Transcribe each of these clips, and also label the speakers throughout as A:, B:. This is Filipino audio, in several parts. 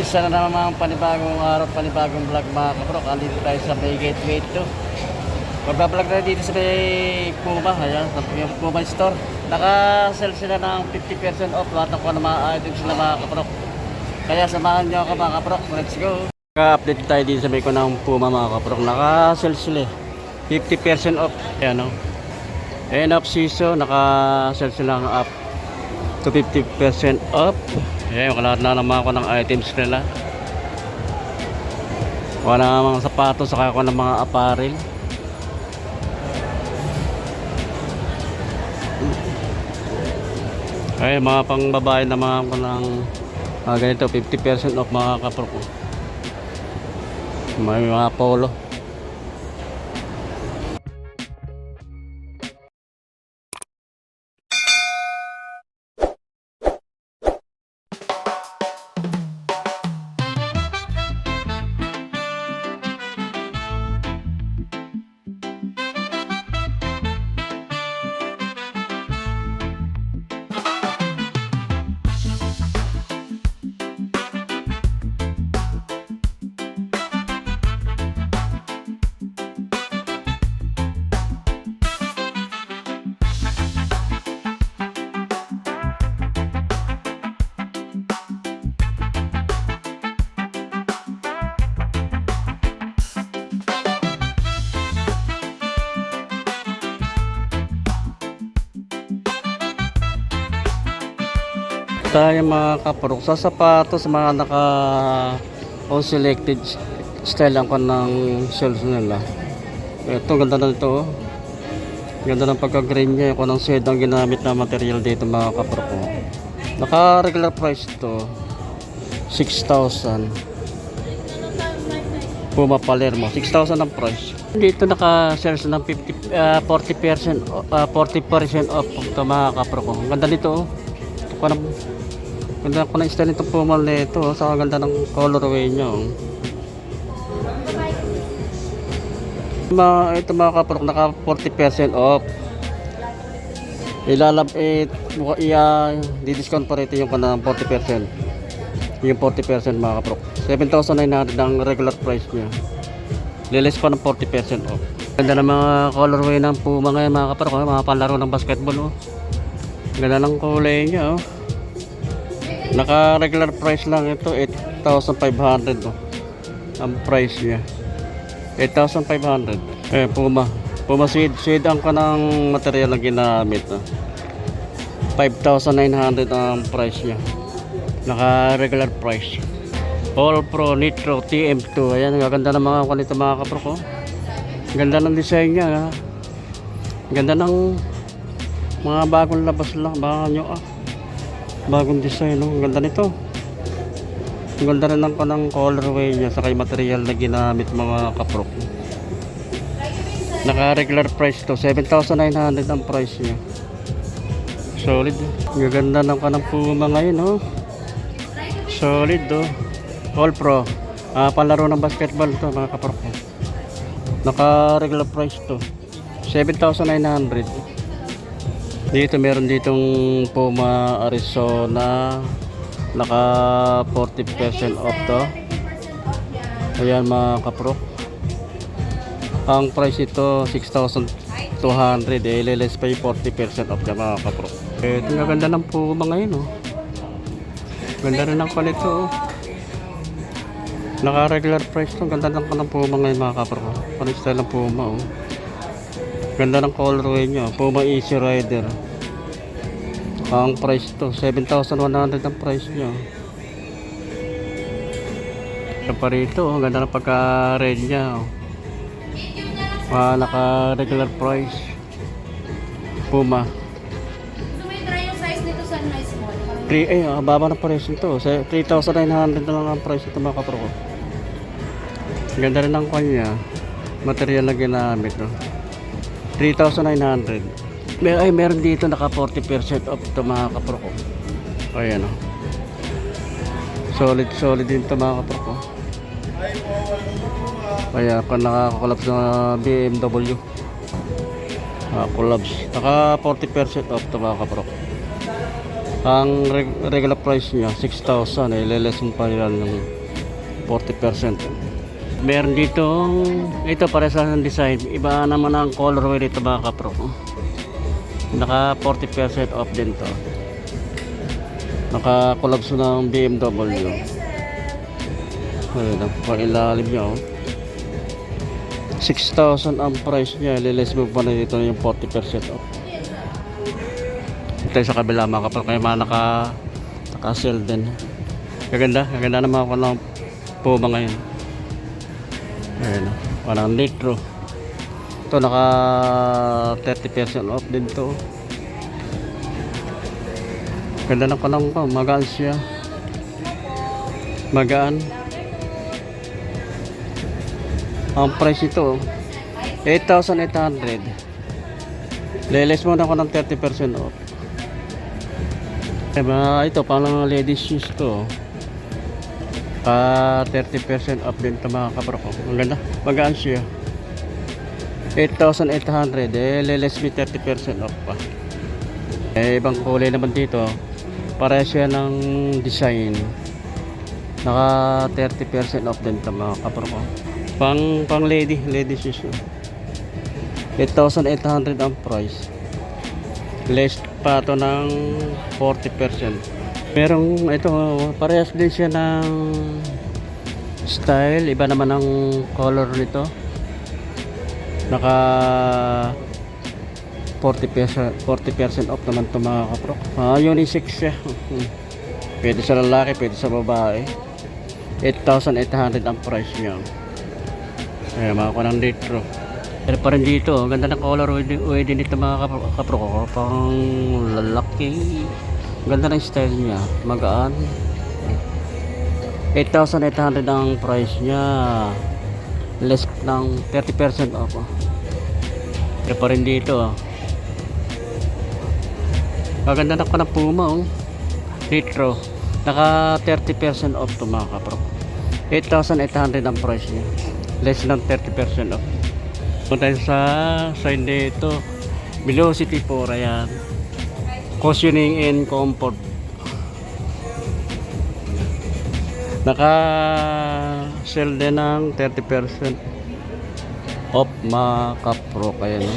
A: Isa na naman mga panibagong araw, panibagong vlog mga kabrok. Andito tayo sa may Gateway 2. Magbablog na dito sa may Puma. Ayan, sa Puma store. Naka-sell sila ng 50% off lahat ng mga items sila mga kabrok. Kaya samahan nyo ako mga kabrok. Let's go. Naka-update tayo dito sa may kunang Puma mga kabrok. Naka-sell sila 50% off. Ayan o. End of season. Naka-sell sila ng up to 50% off. Ayan, lahat na naman ako ng items nila. Kuha na mga sapatos, saka ako ng mga apparel. Ay, mga pang babae na mga ako ng ganito, 50% off mga kapro ko. May mga polo. Tayo mga kaprok sa sapatos, mga naka all selected style lang ko ng shells nila. Ito ganda na ito, oh. Ganda ng pagka-green niya. Kung ng shade ang ginamit na material dito mga kaprok, oh. Naka regular price to 6,000. Puma Palermo 6,000 ang price. Dito naka sales ng 40% off ito mga kaprok, oh. Ganda nito, oh. Ganda ko na style itong Puma nito, oh. Sa ganda ng colorway niya, oh. Ito mga kaprok, naka 40% off. Di-discount pa rito yung kanang 40%. Yung 40% mga kaprok 7,900 ang regular price niya. Lilis pa ng 40% off. Ganda ng mga colorway ng Puma ngayon mga kaprok, oh. Mga panlaro ng basketball, oh. Ganda ng kulay niya, oh. Naka regular price lang ito 8,500, oh. Ang price niya 8,500. Puma shade ang kanang material na ginamit, oh. 5,900 ang price niya. Naka regular price. All Pro Nitro TM2. Ayan, ganda ng mga kanito mga kaprok, oh. Ganda ng design niya, ha? Ganda ng mga bagong labas lang, bagong design, no? Ganda nito. Ganda rin ng kanang colorway niya sa kay material na ginamit mga kaprok. Naka regular price to 7,900 ang price niya. Solid. Ganda ng kanang Puma ngayon, no? Solid, oh. All Pro. Palaro ng basketball to mga kaprok. Naka regular price to 7,900. Dito meron ditong Puma Arizona, naka 40% off to. Ayan mga kaprok. Ang price ito 6,200, less pa yung 40% off dyan mga kaprok. Ito nga ganda ng Puma ngayon, oh. Ganda rin ang palito, oh. Naka regular price to. Ganda ng Puma ngayon mga kaprok. Paano style ng Puma, oh. Ganda ng colorway niya. Puma Easy Rider. Ang price to 7,100 ang price niya. Ito pa rito, oh. Ganda ng pagka-red niya, oh. Naka regular price Puma.
B: So may try yung size nito sa nice small.
A: Baba na price nito. 3,900 na lang ang price nito mga kapro ko. Ganda rin ang kanya material na ginamit, no? 3,900. Meron dito naka 40% off ito mga kapro ko. Ayan, oh. Solid din ito mga kapro ko. Kaya kung nakakolapse sa BMW, collapse, naka 40% off ito mga kapro. Ang regular price niya 6,000, ililess mo pa yan ng 40%. Meron dito, ito para sa design, iba naman ang colorway dito mga kapro. Naka 40% off din to. Naka collabs ng BMW. Ayun, ang pailalim niya, oh. 6,000 ang price niya, ililess mo pa na dito yung 40% off. Ito sa kabila mga kapro, kaya mga naka-sell din. Gaganda naman ako ng Puma ngayon. Ayun, parang litro. Ito naka 30% off din to. Ganda ng kanang ko, magaan siya. Magaan. Ang price ito 8,800. Leles mo na ako ng 30% off. Ito pang ladies shoes to. 30% off din ito mga kapro ko. Ang ganda, magaan siya. 8,800, leles me 30% off pa. Ibang kulay naman dito. Para siya ng design. Naka 30% off din ito mga kapro ko. Pang lady shoes. 8,800 ang price. Less pa to ng 40%. Merong ito, parehas din siya ng style. Iba naman ang color nito. Naka 40% off naman ito mga kapro. Unisex siya. Pwede sa lalaki, pwede sa babae. 8,800 ang price niya. Ayan, makakuha ng litro. Pero pa rin dito, ganda ng color din nito mga kapro ko. Pang lalaki. Ganda ng style niya, magaan. 8,800 ang price niya. Less ng 30% off. Pero pa rin dito. Maganda na ko ng Puma, oh. Litro. Naka 30% off to mga kapro. 8,800 ang price niya. Less ng 30% off. Punta sa side dito. Velocity 4, ayan. Cushioning and comfort. Naka sell din ng 30% off mga kapro. Kaya no?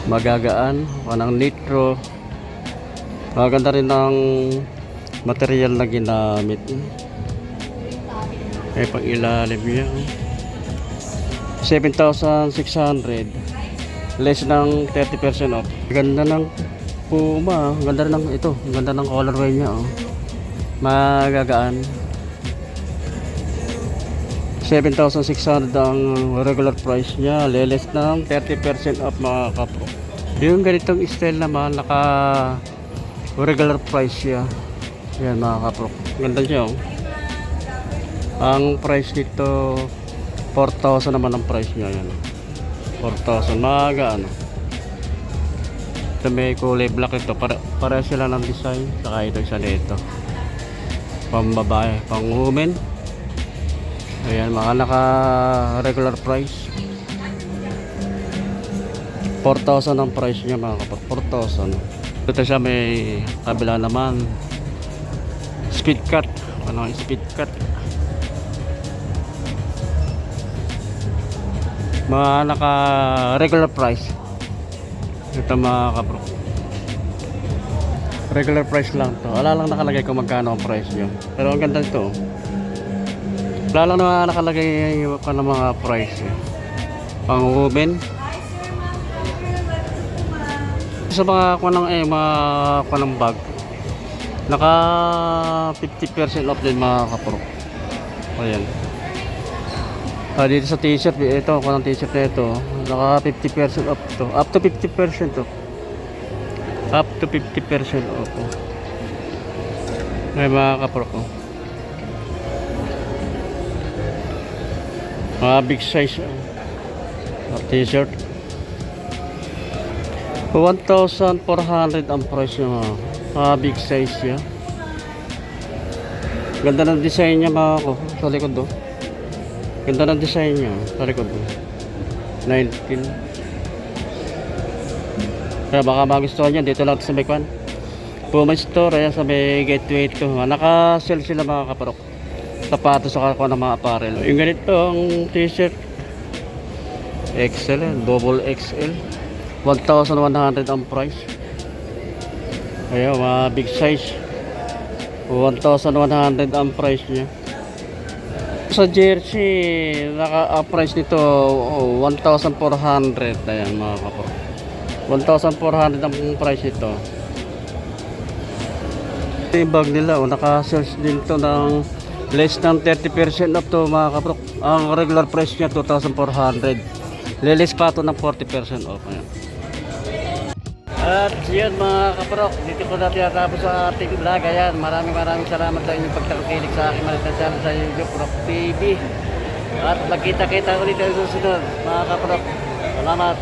A: Magagaan. Wanang litro. Maganda rin ng material na ginamit. Pang ilalim niya 7,600, less ng 30% off. Ganda ng Puma, ganda rin ng ito, ganda ng colorway niya, oh. Magagaan. 7,600 ang regular price niya, less ng 30% off mga kapro. Yung ganitong style naman, naka regular price siya. Yan mga kapro, ganda niya, oh. Ang price nito 4,000 naman ang price niya, yan. 4,000, magaan. Ito may kulay black ito, para sila ng design. Saka ito isa dito, pang babae, pang women. Ayan, mga naka regular price 4,000 ang price niya mga kapag. 4,000. Ito siya may kabila naman speed cut. Ano ang speed cut? Mga naka regular price. Ito mga kapro, regular price lang to. Wala lang nakalagay kung magkano ang price nyo. Pero ang ganda ito. Wala lang na nakalagay ko ng mga price. Pang women. Sa mga mga ng bag, naka 50% off din mga kapro. Ayan. Dito sa t-shirt, ito, kung ang t-shirt na ito, naka 50% off to. Up to 50% off. Up to 50% off. Ay mga kapro ko. Mga big size t-shirt. 1,400 ang price niya mga big size niya. Ganda ng design niya mga ko sa likod do. Ganda ng design niya sa likod do. 19. Kaya baka magustuhan niya dito lang sa Mekwan. Puma Store, ayan sa may gateway ito. Naka-sell sila mga kaparok. Sapatos sa kakuha ng mga apparel. Yung ganito, ang t-shirt. XL, double XL. 1,100 ang price. Ayan, mga big size. 1,100 ang price niya. Sa jersey, ang price nito 1,400. Ayan mga kaparok. 1,400 ang price nito. Yung bag nila, naka-search din to ng less than 30% off to mga kaprok. Ang regular price niya 2,400. Lilis pa to ng 40% off. Ayan. At yun mga kaprok, dito ko na tinatapos sa ating vlog. Ayan, maraming salamat sa inyong pagtangkilik sa aking malitan channel sa YouTube Rock TV. At magkita-kita ulit sa susunod mga kaprok. Salamat.